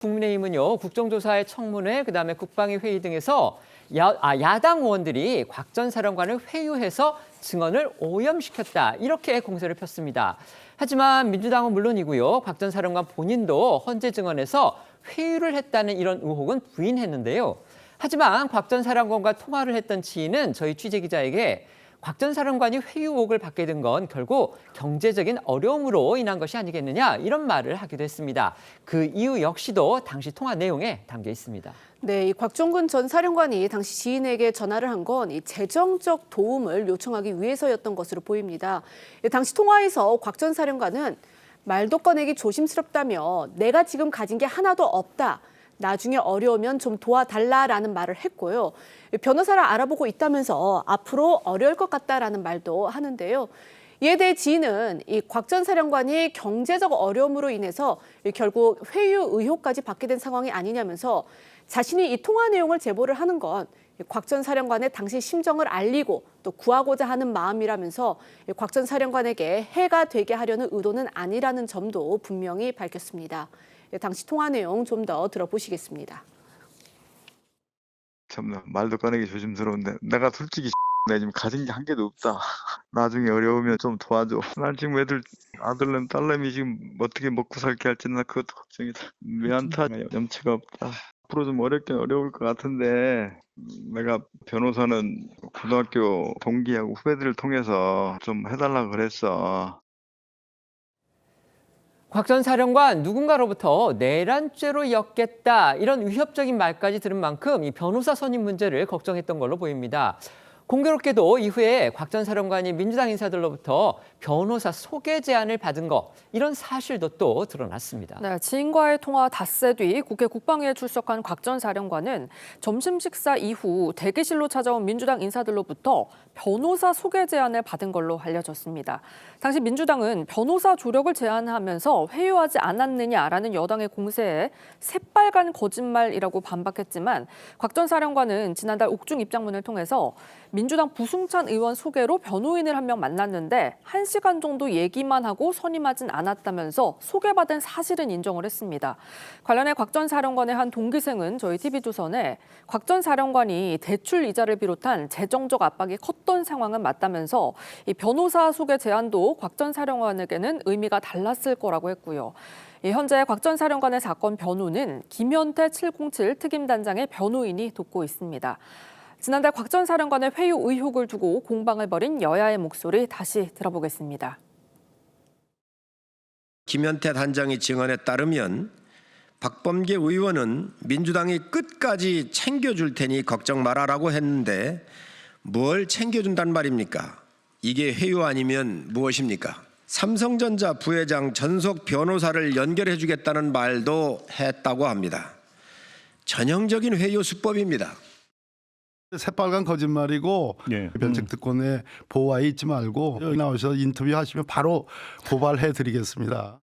국민의힘은요, 국정조사의 청문회, 그다음에 국방위 회의 등에서 야당 의원들이 곽 전 사령관을 회유해서 증언을 오염시켰다, 이렇게 공세를 폈습니다. 하지만 민주당은 물론이고요, 곽 전 사령관 본인도 헌재 증언에서 회유를 했다는 이런 의혹은 부인했는데요. 하지만 곽 전 사령관과 통화를 했던 지인은 저희 취재기자에게 곽 전 사령관이 회유 의혹을 받게 된 건 결국 경제적인 어려움으로 인한 것이 아니겠느냐, 이런 말을 하기도 했습니다. 그 이유 역시도 당시 통화 내용에 담겨 있습니다. 네, 이 곽종근 전 사령관이 당시 지인에게 전화를 한 건 이 재정적 도움을 요청하기 위해서였던 것으로 보입니다. 당시 통화에서 곽 전 사령관은 말도 꺼내기 조심스럽다며 내가 지금 가진 게 하나도 없다. 나중에 어려우면 좀 도와달라라는 말을 했고요. 변호사를 알아보고 있다면서 앞으로 어려울 것 같다라는 말도 하는데요. 이에 대해 지인은 이 곽 전 사령관이 경제적 어려움으로 인해서 결국 회유 의혹까지 받게 된 상황이 아니냐면서 자신이 이 통화 내용을 제보를 하는 건 곽 전 사령관의 당시 심정을 알리고 또 구하고자 하는 마음이라면서 곽 전 사령관에게 해가 되게 하려는 의도는 아니라는 점도 분명히 밝혔습니다. 당시 통화 내용 좀 더 들어보시겠습니다. 참 말도 꺼내기 조심스러운데 내가 솔직히 내가 지금 가진 게 한 개도 없다. 나중에 어려우면 좀 도와줘. 난 지금 애들 아들내미 딸내미 지금 어떻게 먹고 살게 할지 나 그것도 걱정이다. 왜안타 염치가 없다. 앞으로 좀 어렵긴 어려울 것 같은데 내가 변호사는 고등학교 동기하고 후배들을 통해서 좀 해달라고 그랬어. 곽 전 사령관 누군가로부터 내란죄로 엮겠다, 이런 위협적인 말까지 들은 만큼 이 변호사 선임 문제를 걱정했던 걸로 보입니다. 공교롭게도 이후에 곽 전 사령관이 민주당 인사들로부터 변호사 소개 제안을 받은 거, 이런 사실도 또 드러났습니다. 네, 지인과의 통화 닷새 뒤 국회 국방위에 출석한 곽 전 사령관은 점심 식사 이후 대기실로 찾아온 민주당 인사들로부터 변호사 소개 제안을 받은 걸로 알려졌습니다. 당시 민주당은 변호사 조력을 제안하면서 회유하지 않았느냐라는 여당의 공세에 새빨간 거짓말이라고 반박했지만 곽 전 사령관은 지난달 옥중 입장문을 통해서 민주당 부승찬 의원 소개로 변호인을 한 명 만났는데 1시간 정도 얘기만 하고 선임하진 않았다면서 소개받은 사실은 인정을 했습니다. 관련해 곽 전 사령관의 한 동기생은 저희 TV조선에 곽 전 사령관이 대출 이자를 비롯한 재정적 압박이 컸던 상황은 맞다면서 이 변호사 소개 제안도 곽 전 사령관에게는 의미가 달랐을 거라고 했고요. 현재 곽 전 사령관의 사건 변호는 김현태 707 특임단장의 변호인이 돕고 있습니다. 지난달 곽 전 사령관의 회유 의혹을 두고 공방을 벌인 여야의 목소리 다시 들어보겠습니다. 김현태 단장의 증언에 따르면 박범계 의원은 민주당이 끝까지 챙겨줄 테니 걱정 마라라고 했는데 뭘 챙겨준단 말입니까? 이게 회유 아니면 무엇입니까? 삼성전자 부회장 전속 변호사를 연결해 주겠다는 말도 했다고 합니다. 전형적인 회유 수법입니다. 새빨간 거짓말이고 변칙 특권의 보호하에 있지 말고 여기 나오셔서 인터뷰하시면 바로 고발해 드리겠습니다.